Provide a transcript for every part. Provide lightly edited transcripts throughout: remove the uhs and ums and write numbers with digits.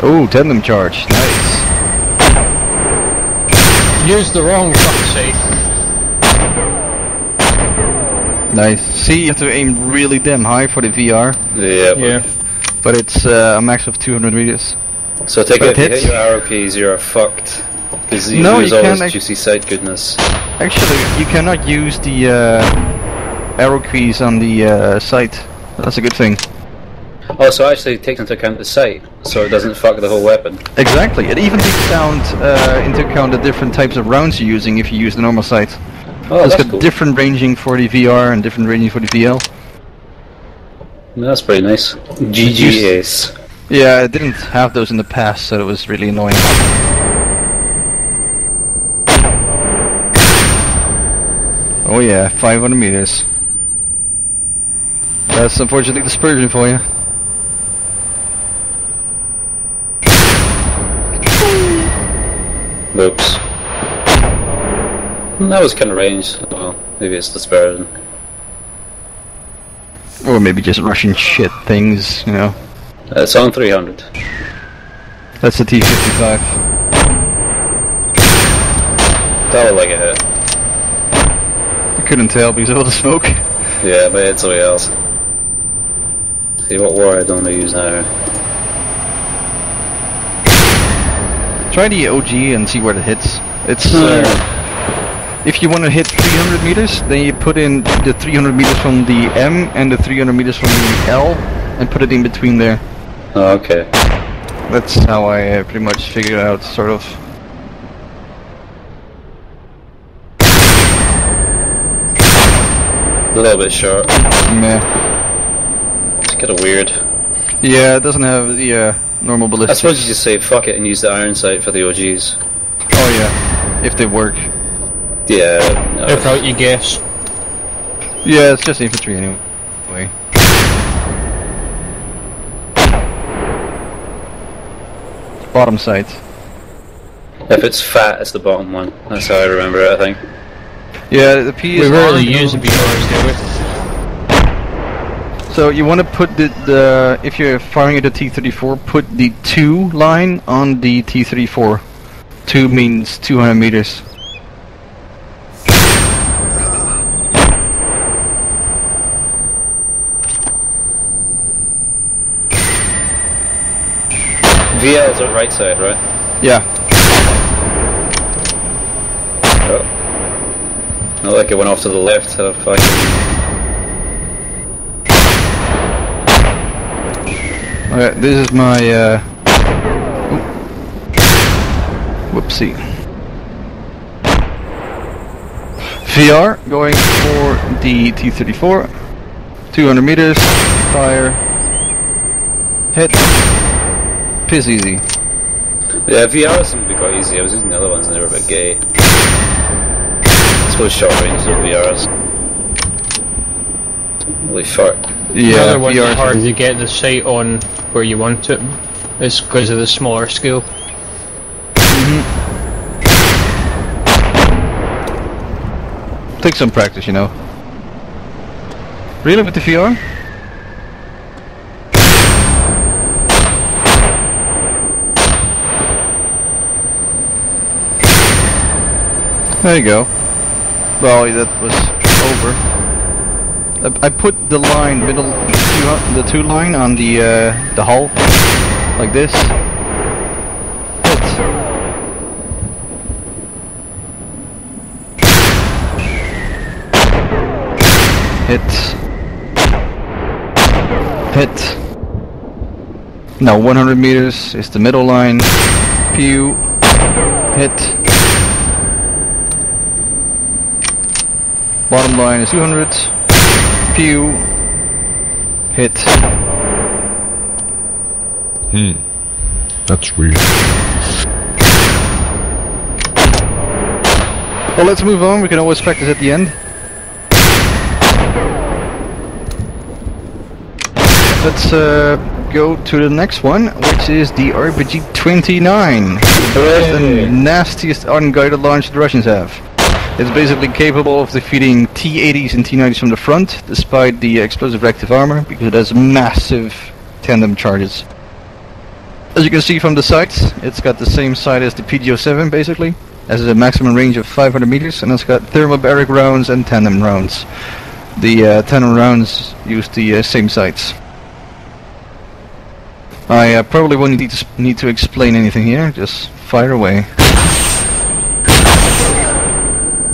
Oh, tandem charge, nice. Use the wrong fucking sight. Nice. See, you have to aim really damn high for the VR. Yeah. But it's a max of 200 meters. So I take it if you hit your arrow keys, you're fucked. Because you lose all this juicy sight goodness. Actually, you cannot use the arrow keys on the sight. That's a good thing. Oh, so actually it takes into account the sight, so it doesn't fuck the whole weapon. Exactly. It even takes into account the different types of rounds you're using if you use the normal sight. Oh, it's that's got cool. different ranging for the VR and different ranging for the VL. That's pretty nice. GG Ace. Yeah, I didn't have those in the past, so it was really annoying. Oh yeah, 500 meters. That's unfortunately dispersion for you. Oops. That was kind of ranged. Well, maybe it's dispersion. Or maybe just Russian shit things, you know. It's on 300. That's the T-55. That looked like a hit. I couldn't tell because of all the smoke. Yeah, but it's somebody else. See what warhead I'm gonna use now. Try the OG and see where it hits. It's if you want to hit 300 meters, then you put in the 300 meters from the M and the 300 meters from the L and put it in between there. Oh, okay. That's how I pretty much figured it out, sort of. A little bit short. Meh. It's kind of weird. Yeah, it doesn't have the normal ballistic. I suppose you just say fuck it and use the iron sight for the OGs. Oh yeah, if they work. Yeah. No. If out you guess. Yeah, it's just infantry anyway. Bottom sight. If it's fat, it's the bottom one. That's how I remember it, I think. Yeah, the P is We rarely on, use the VRs, do we? So you want to put the if you're firing at a T-34, put the 2 line on the T-34. 2 means 200 meters. VL's at right side, right? Yeah. Oh. Not like it went off to the left, so fucking... Okay, this is my whoopsie. VR going for the T-34. 200 meters. Fire. Hit. Piss easy. Yeah, VR seemed to be quite easy. I was using the other ones and they were a bit gay. I suppose short range of VRs. Holy fuck. Yeah, The other one's VR hard to get the sight on where you want it. It's because of the smaller scale. Take some practice, you know. Really, with the VR? There you go. Well, that was over. I put the line middle, the 2 line on the hull, like this. Hit. Hit. Now 100 meters is the middle line. Pew. Hit. Bottom line is 200. Pew. Hit. That's weird. Well, let's move on. We can always practice at the end. Let's go to the next one, which is the RPG-29. The nastiest unguided launch the Russians have. It's basically capable of defeating T-80s and T-90s from the front, despite the explosive reactive armor, because it has massive tandem charges. As you can see from the sights, it's got the same sight as the PGO-7 basically. Has a maximum range of 500 meters, and it's got thermobaric rounds and tandem rounds. The tandem rounds use the same sights. I probably won't need to explain anything here, just fire away.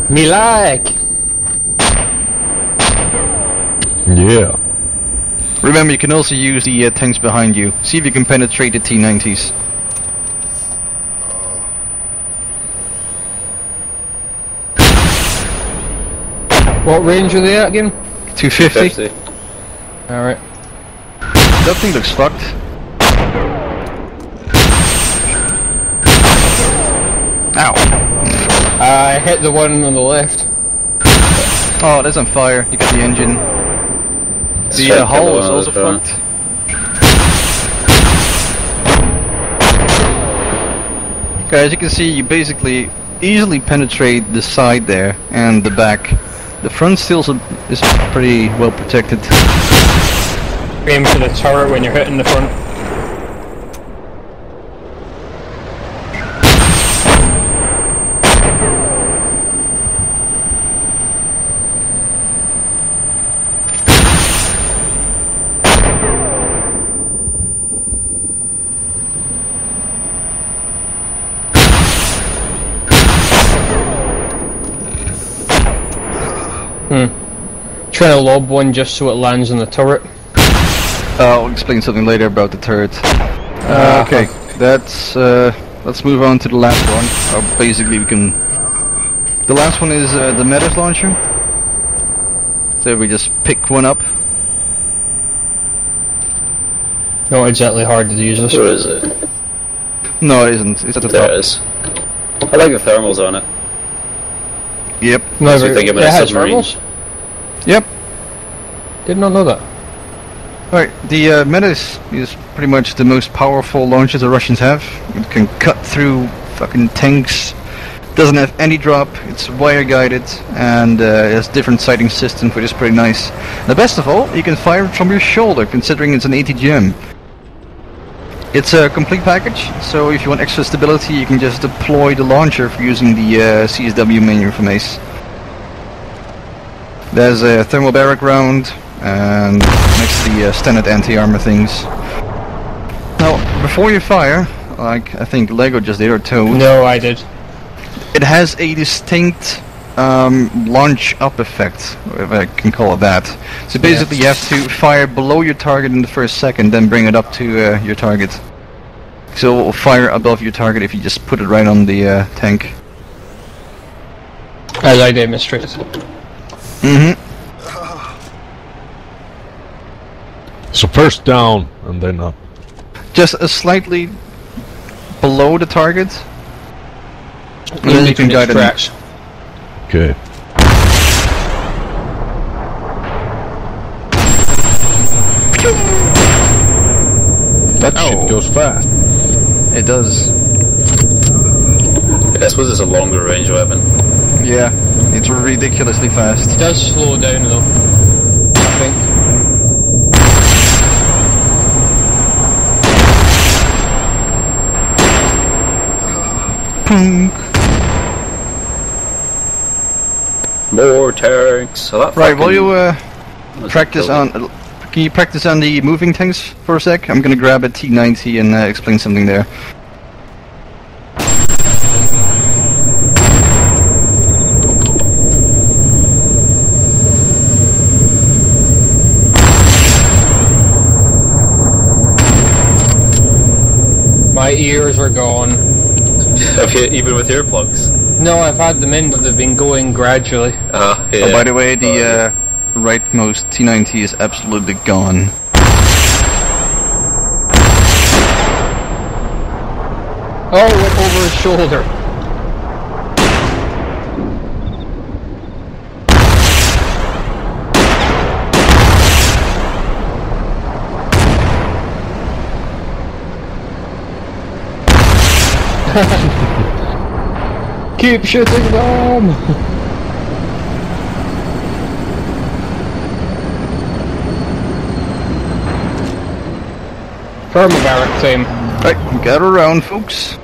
Me like! Yeah. Remember, you can also use the tanks behind you. See if you can penetrate the T-90s. What range are they at again? 250. Alright. That thing looks fucked. Ow. I hit the one on the left. Oh, that's on fire. You got the engine. The hull is also fucked. Okay, as you can see, you basically easily penetrate the side there and the back. The front still is pretty well protected. Aim for the turret when you're hitting the front. Trying to lob one just so it lands on the turret. I'll explain something later about the turret. Okay, let's move on to the last one. Basically, we can. The last one is the Metis launcher. So we just pick one up. Not exactly hard to use this. Where is it? No, it isn't. It's at the top. There it is. I like the thermals on it. Yep. No, Makes me think of a has submarine. thermals? Yep. Did not know that. Alright, the Metis is pretty much the most powerful launcher the Russians have. It can cut through fucking tanks. Doesn't have any drop. It's wire guided and it has different sighting systems, which is pretty nice. The best of all, you can fire it from your shoulder, considering it's an ATGM. It's a complete package, so if you want extra stability, you can just deploy the launcher for using the CSW menu from ACE. There's a thermobaric round, and next to the standard anti-armor things. Now, before you fire, like I think Lego just did, or Toad. No, I did. It has a distinct launch up effect, if I can call it that. So basically you have to fire below your target in the first second, then bring it up to your target. So it will fire above your target if you just put it right on the tank. As I demonstrated. So first down and then up. Just slightly below the target. And then you can guide it. Okay. That shit goes fast. It does. I suppose it's a longer range weapon. Yeah, it's ridiculously fast. It does slow down though, I think. More tanks. So that Right, will you was practice building. on? Can you practice on the moving tanks for a sec? I'm gonna grab a T90 and explain something there. My ears are gone. Have you, even with earplugs? No, I've had them in, but they've been going gradually. Yeah. Oh, by the way, the rightmost T90 is absolutely gone. Oh, went over his shoulder. Keep shooting them! Thermobaric team. Right, gather around, folks.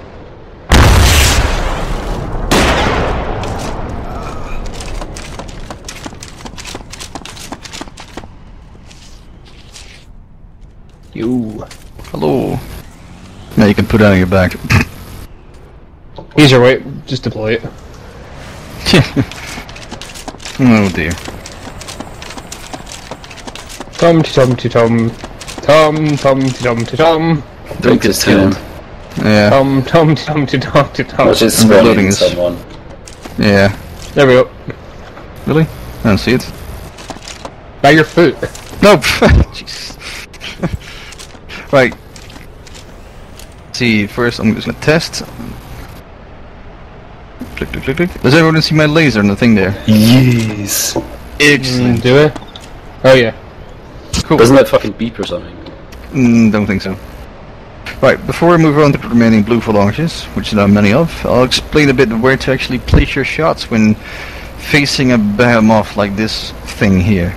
You. Hello. Now you can put it on your back. Easier way, just deploy it. Oh dear. Tom tom tom tom tom tom tom. Don't get killed. Yeah. Tom tom tom tom tom. Which is I'm spawning loading this. someone. Yeah. There we go. Really? I don't see it. By your foot. Nope. Jeez. Right. See, first I'm just gonna test. Click, click, click, click. Does everyone see my laser on the thing there? Yes. Excellent. Do it? Oh yeah. Cool. Doesn't that fucking beep or something? Don't think so. Right, before I move on to the remaining blue phalanges, which there are many of, I'll explain a bit where to actually place your shots when facing a behemoth like this thing here.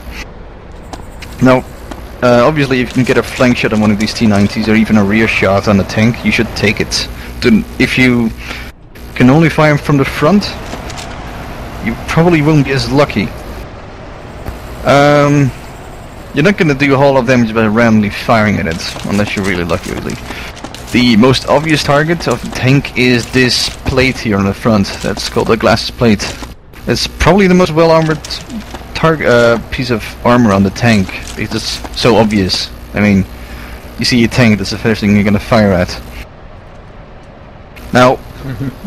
Now, obviously if you can get a flank shot on one of these T-90s or even a rear shot on the tank, you should take it. If you can only fire from the front, you probably won't be as lucky. You're not going to do a whole lot of damage by randomly firing at it, unless you're really lucky, really. The most obvious target of the tank is this plate here on the front. That's called the glass plate. It's probably the most well-armored piece of armor on the tank. It's just so obvious. I mean, you see a tank, that's the first thing you're going to fire at. Now,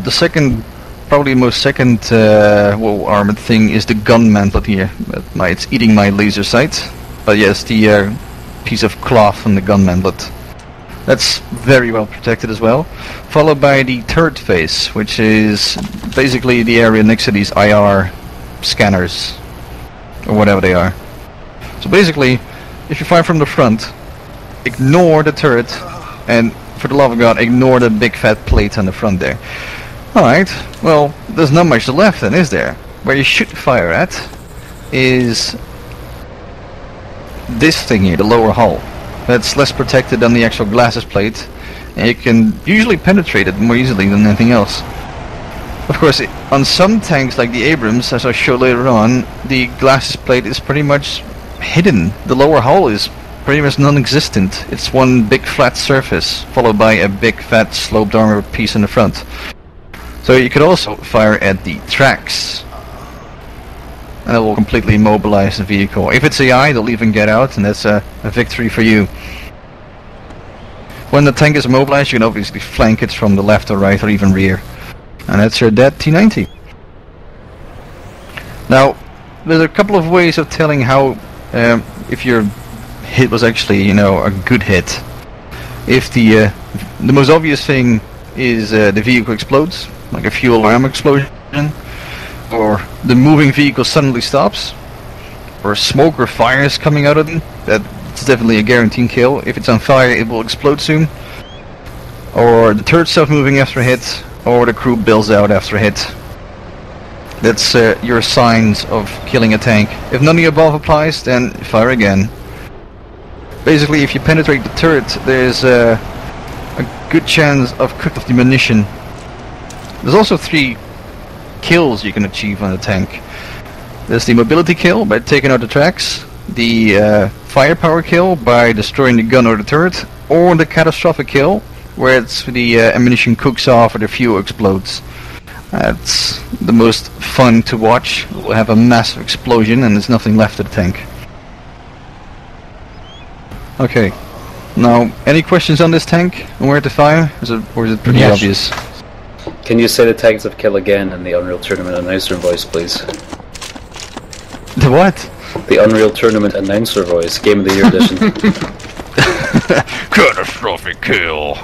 the second, probably most well-armored thing is the gun mantlet here. It's eating my laser sight. But yes, the piece of cloth on the gun mantlet. That's very well protected as well. Followed by the turret face, which is basically the area next to these IR scanners, or whatever they are. So basically, if you fire from the front, ignore the turret, and for the love of God, ignore the big fat plate on the front there. Alright, well, there's not much left then, is there? Where you should fire at is this thing here, the lower hull. That's less protected than the actual glasses plate, and you can usually penetrate it more easily than anything else. Of course, on some tanks like the Abrams, as I'll show later on, the glasses plate is pretty much hidden. The lower hull is pretty much non-existent. It's one big flat surface, followed by a big fat sloped armor piece in the front. So you could also fire at the tracks, and it will completely immobilize the vehicle. If it's AI, they'll even get out, and that's a victory for you. When the tank is immobilized, you can obviously flank it from the left or right or even rear. And that's your dead T-90. Now, there's a couple of ways of telling how, if your hit was actually, a good hit. If the most obvious thing is the vehicle explodes, like a fuel or ammo explosion, or the moving vehicle suddenly stops, or smoke or fire is coming out of them, that's definitely a guaranteed kill. If it's on fire, it will explode soon. Or the turret stops moving after a hit, or the crew bails out after a hit. That's your signs of killing a tank. If none of the above applies, then fire again. Basically, if you penetrate the turret, there's a good chance of cut off the munition. There's also 3 kills you can achieve on a tank. There's the mobility kill by taking out the tracks, the firepower kill by destroying the gun or the turret, or the catastrophic kill, where it's the ammunition cooks off or the fuel explodes. That's the most fun to watch. We'll have a massive explosion and there's nothing left of the tank. Okay, now any questions on this tank and where to fire? Or is it pretty obvious? Can you say the tags of kill again in the Unreal Tournament announcer voice, please? The what? The Unreal Tournament announcer voice, Game of the Year edition. Catastrophic kill.